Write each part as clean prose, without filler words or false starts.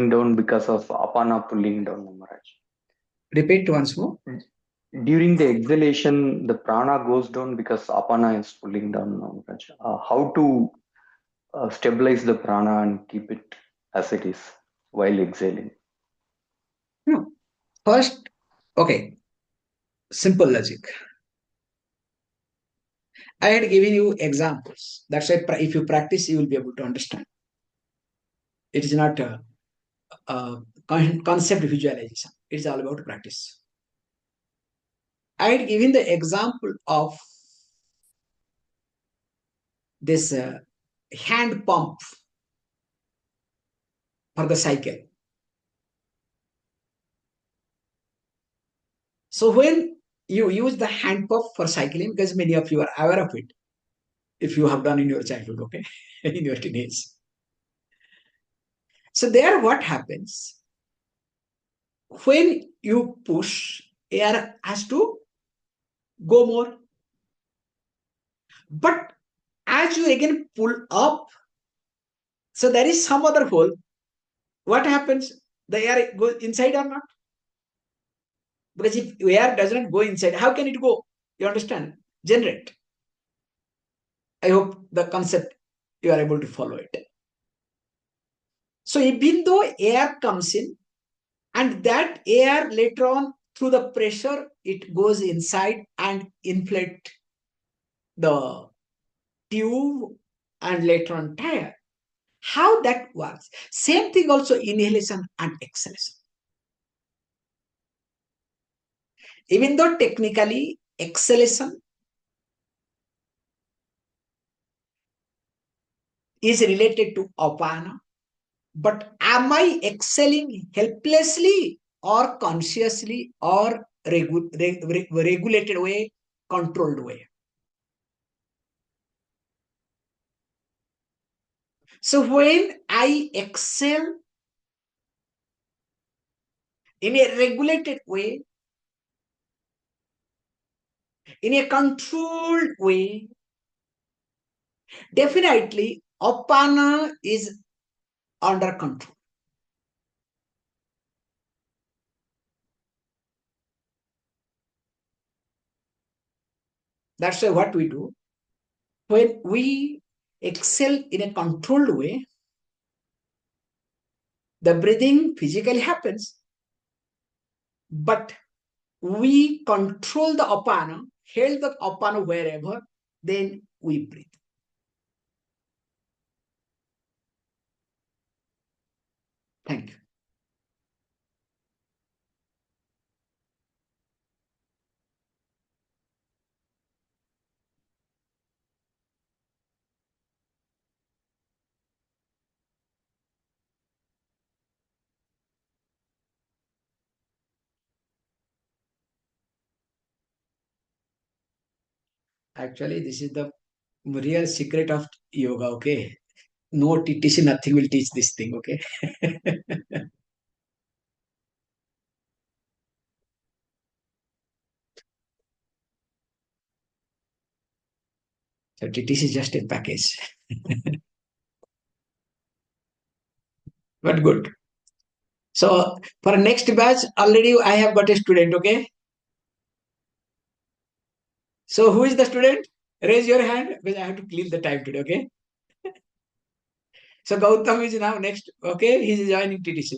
going down because of apana pulling down, Maharaj. Repeat once more. During the exhalation, the prana goes down because apana is pulling down, Maharaj. How to stabilize the prana and keep it as it is while exhaling? No. First, okay, simple logic. I had given you examples. That's why if you practice, you will be able to understand. It is not a concept visualization. It's all about practice. I had given the example of this hand pump for the cycle. So when you use the hand pump for cycling, because many of you are aware of it, if you have done in your childhood, okay, in your teenage. So there what happens, when you push, air has to go more. But as you again pull up, so there is some other hole. What happens? The air goes inside or not? Because if air does not go inside, how can it go? You understand? Generate. I hope the concept you are able to follow it. So even though air comes in, and that air later on through the pressure, it goes inside and inflate the tube and later on tire. How that works? Same thing also inhalation and exhalation. Even though technically exhalation is related to apana, but am I exhaling helplessly or consciously or regulated way, controlled way? So when I exhale in a regulated way, in a controlled way, definitely apana is under control. That's why what we do, when we exhale in a controlled way, the breathing physically happens, but we control the apana, hold the apana wherever, then we breathe. Thank you. Actually, this is the real secret of yoga, okay? No TTC, nothing will teach this thing, okay? So TTC is just a package. But good. So for next batch, already I have got a student, okay? So who is the student? Raise your hand because I have to clean the time today, okay? So Gautam is now next, okay? He is joining TTC.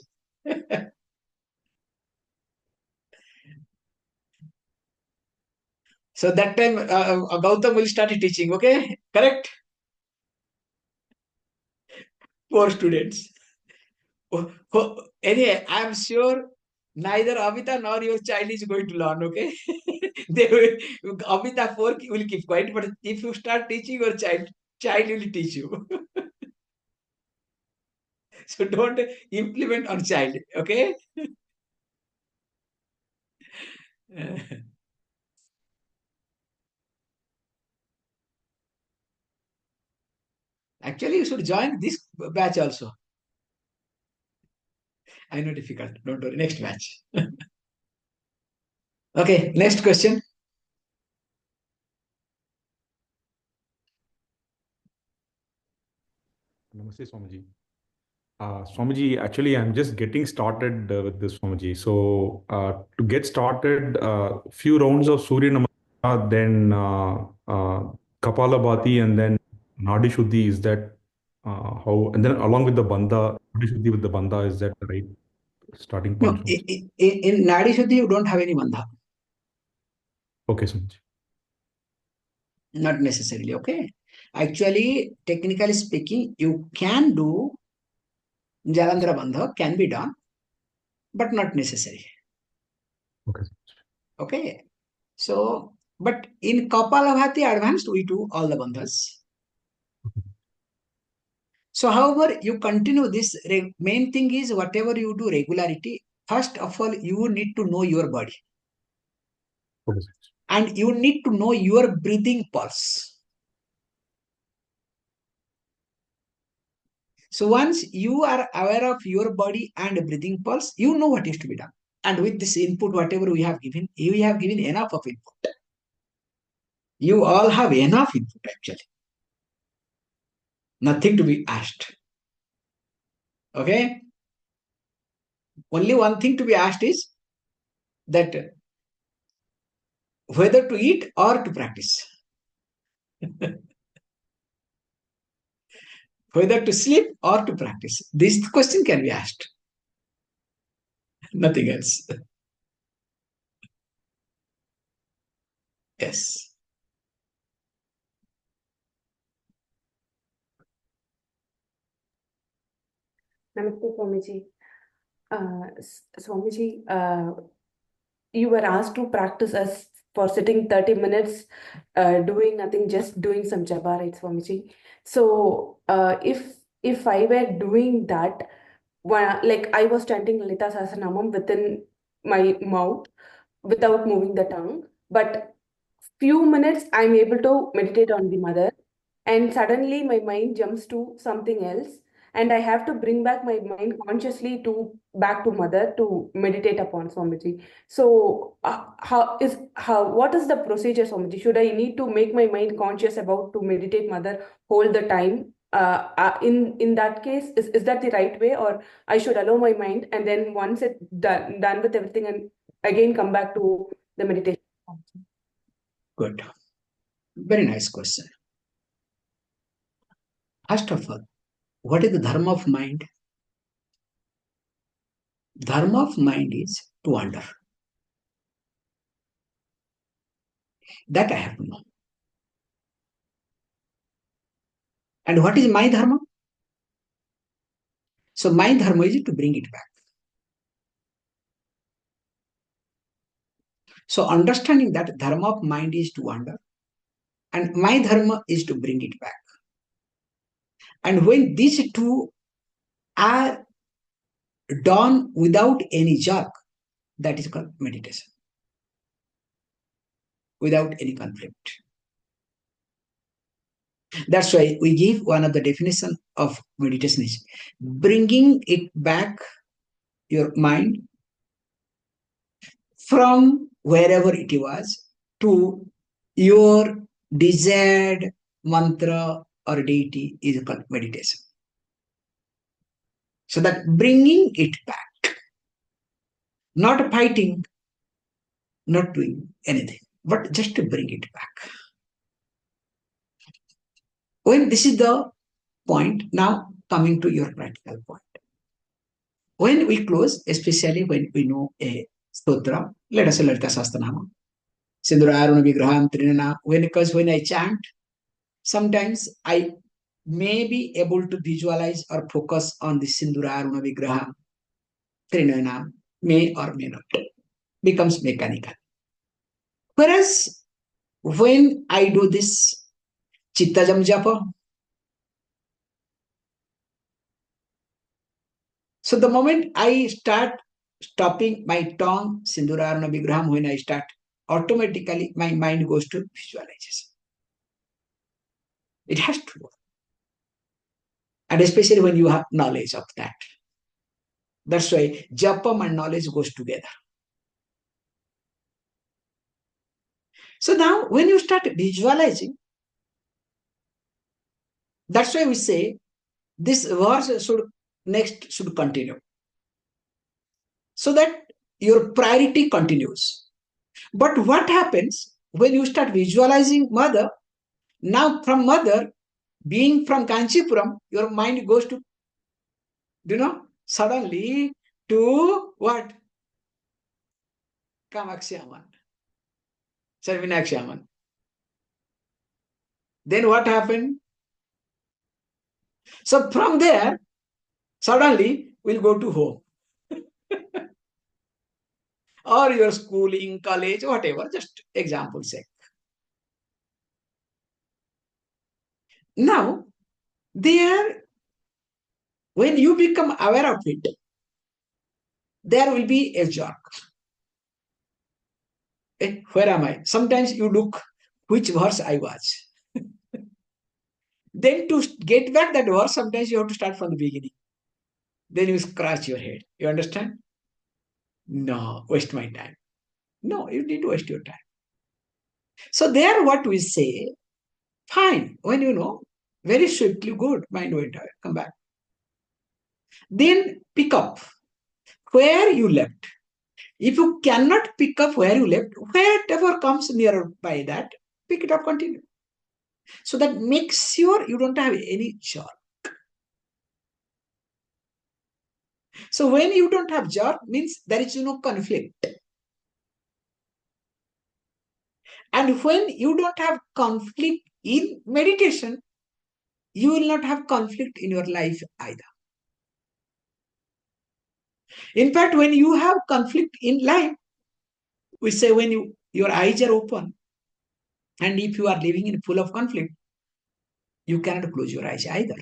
So that time Gautam will start teaching, okay? Correct? 4 students. Anyway, I am sure neither Amita nor your child is going to learn, okay? They will, Amita 4 will keep quiet, but if you start teaching your child, child will teach you. So don't implement on child, okay? Actually, you should join this batch also. I know difficult. Don't worry. Next batch. Okay, next question. Namaste, Swamiji. Swamiji, actually, I'm just getting started with this, Swamiji. So, to get started, few rounds of Surya Namaskar, then Kapalabhati, and then Nadi Shuddhi. Is that how? And then along with the Bandha, Nadi Shuddhi with the Bandha, is that the right starting No, point, Swamiji? in Nadi Shuddhi, you don't have any bandha. Okay, Swamiji. Not necessarily, okay? Actually, technically speaking, you can do Jalandhara bandha, can be done, but not necessary. Okay. Okay. So, but in Kapalabhati advanced, we do all the bandhas. So, however, you continue this. Main thing is whatever you do regularity. First of all, you need to know your body, Okay. and you need to know your breathing pulse. So once you are aware of your body and breathing pulse, you know what is to be done. And with this input, whatever we have given, you have given enough of input. You all have enough input actually. Nothing to be asked. Okay? Only one thing to be asked is that whether to eat or to practice. Whether to sleep or to practice. This question can be asked. Nothing else. Yes. Namaste, Swamiji. Swamiji, you were asked to practice us for sitting 30 minutes, doing nothing, just doing some japa, right, Swamiji? So, if I were doing that, like I was chanting Lalita Sahasranamam within my mouth without moving the tongue, but few minutes I'm able to meditate on the mother, and suddenly my mind jumps to something else, and I have to bring back my mind consciously to back to mother to meditate upon Swamiji. So what is the procedure, Swamiji? Should I need to make my mind conscious about to meditate mother whole the time? In that case, is that the right way, or I should allow my mind and then once it's done with everything and again come back to the meditation? Good. Very nice question. First of all, what is the dharma of mind? Dharma of mind is to wander. That I have to know. And what is my dharma? So my dharma is to bring it back. So understanding that dharma of mind is to wander, and my dharma is to bring it back. And when these two are done without any jerk, that is called meditation, without any conflict. That's why we give one of the definition of meditation is bringing it back, your mind, from wherever it was to your desired mantra or deity is called meditation. So that bringing it back, not fighting, not doing anything, but just to bring it back. When this is the point, now coming to your practical point. When we close, especially when we know a stotra, let us say Lalita Sahasranama, Sindhuraruna Vigraham Trinana, because when I chant, sometimes I may be able to visualize or focus on the Sindhuraruna Vigraham Trinana, may or may not, becomes mechanical. Whereas when I do this Chittajam Japa, so the moment I start stopping my tongue, Sindhurarana Vigraham, when I start, automatically my mind goes to visualization. It has to work. And especially when you have knowledge of that. That's why Japam and knowledge goes together. So now when you start visualizing, that's why we say this verse should next should continue. So that your priority continues. But what happens when you start visualizing mother? Now from mother, being from Kanchipuram, your mind goes to, suddenly to what? Kamakshi Amman. Sorry, Meenakshi Amman. Then what happened? So from there, suddenly we'll go to home. Or your schooling, college, whatever, just example sake. Now, there, when you become aware of it, there will be a jerk. Where am I? Sometimes you look which verse I was. Then to get back that verse, sometimes you have to start from the beginning. Then you scratch your head. You understand? No, waste my time. No, you need to waste your time. So there what we say, fine, when you know, very swiftly, good, mind went away, come back. Then pick up where you left. If you cannot pick up where you left, wherever comes nearby that, pick it up, continue. So that makes sure you don't have any jerk. So when you don't have jerk, means there is no conflict. And when you don't have conflict in meditation, you will not have conflict in your life either. In fact, when you have conflict in life, we say when your eyes are open, and if you are living in full of conflict, you cannot close your eyes either.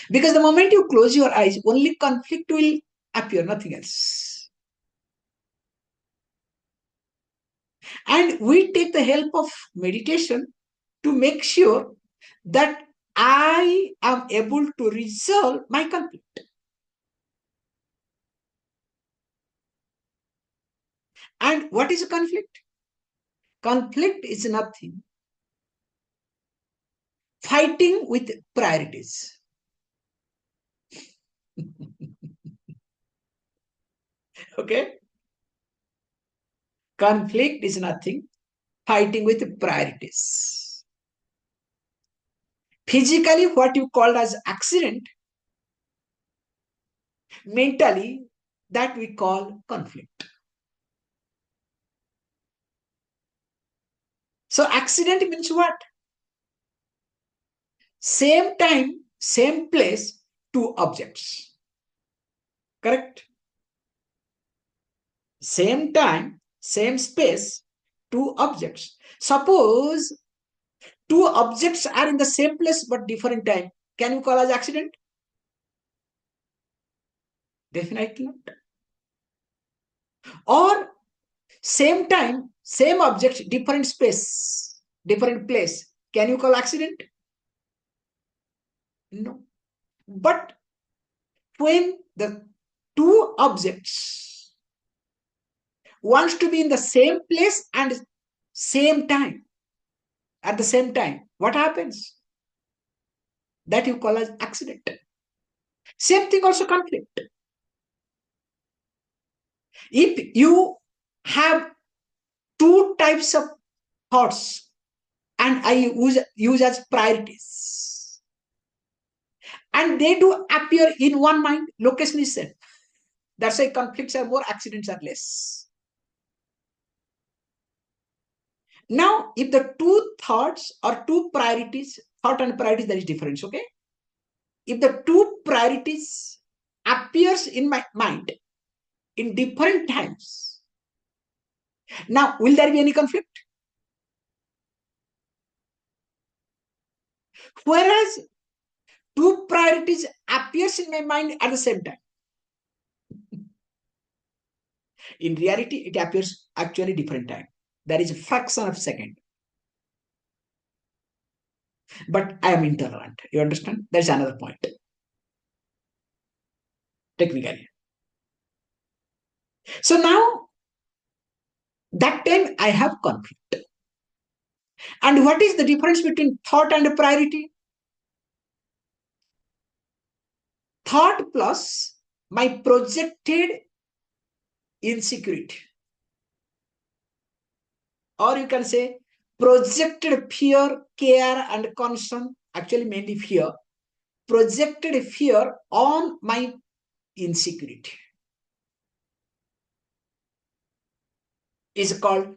Because the moment you close your eyes, only conflict will appear, nothing else. And we take the help of meditation to make sure that I am able to resolve my conflict. And what is a conflict? Conflict is nothing. Fighting with priorities. Okay? Conflict is nothing. Fighting with priorities. Physically, what you call as accident, mentally, that we call conflict. So accident means what? Same time, same place, two objects. Correct? Same time, same space, two objects. Suppose two objects are in the same place but different time. Can you call as accident? Definitely not. Or same time, same object, different space, different place. Can you call accident? No. But when the two objects wants to be in the same place and same time, at the same time, what happens? That you call as accident. Same thing also conflict. If you have two types of thoughts and I use as priorities, and they do appear in one mind, location is same. That's why conflicts are more, accidents are less. Now, if the two thoughts or two priorities, thought and priorities, there is difference, okay? If the two priorities appears in my mind in different times, now, will there be any conflict? Whereas two priorities appears in my mind at the same time. In reality, it appears actually different time. There is a fraction of a second. But I am intolerant. You understand? That's another point. Technically. So now, that time I have conflict. And what is the difference between thought and priority? thought plus my projected insecurity. Or you can say projected fear, care, and concern, actually mainly fear, projected fear on my insecurity is called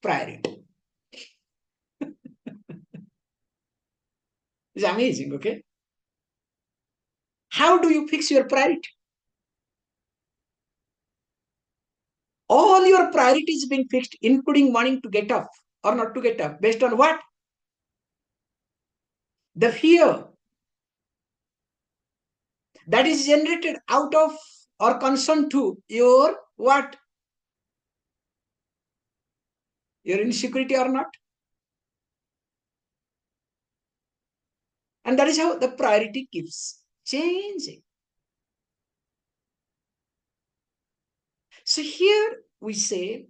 priority. It's amazing, okay? How do you fix your priority? All your priorities being fixed, including wanting to get up or not to get up, based on what? The fear that is generated out of or concern to your what? Your insecurity or not? And that is how the priority keeps changing. So here we say,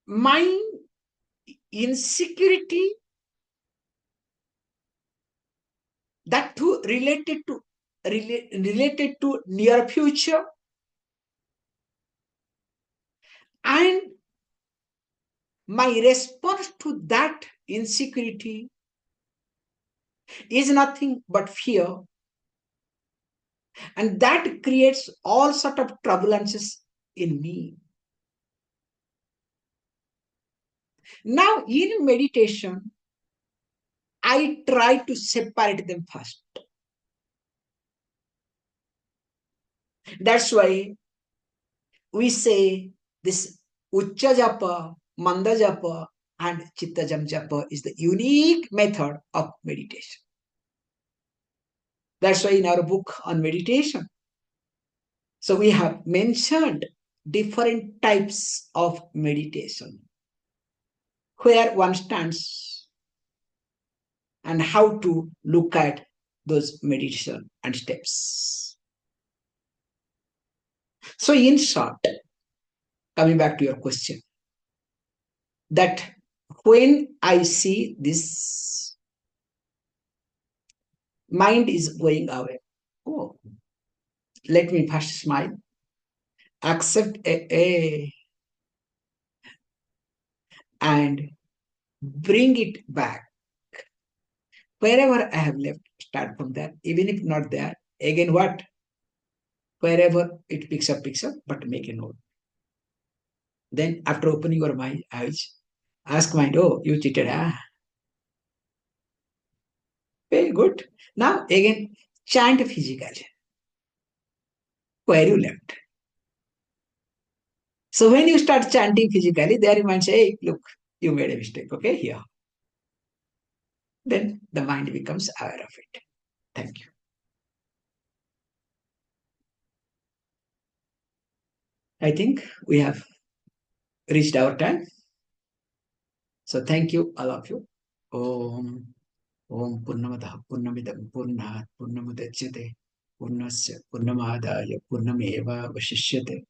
my insecurity, that too related to near future, and my response to that insecurity is nothing but fear, and that creates all sort of turbulences in me. Now in meditation, I try to separate them first. That's why we say this Ucca Japa, Manda Japa, and Chitta Japa is the unique method of meditation. That's why in our book on meditation, so we have mentioned different types of meditation, where one stands and how to look at those meditation and steps. So in short, coming back to your question, that when I see this mind is going away, oh, let me first smile, accept and bring it back. Wherever I have left, start from there. Even if not there, again what? Wherever it picks up, but make a note. Then after opening your eyes, ask mind, oh, you cheated, ah? Very good. Now again, chant physically. Where you left. So when you start chanting physically, there you might say, hey, look, you made a mistake, okay, here. Then the mind becomes aware of it. Thank you. I think we have reached our time. So thank you, all of you. Om Purnamadaha Purnamidam Purnat Purnamudachyate Purnasya Purnamadaya Purnameva Vashishyate.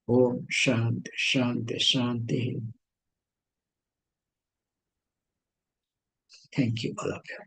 Om Shanti Shanti Shanti. Thank you, all of you.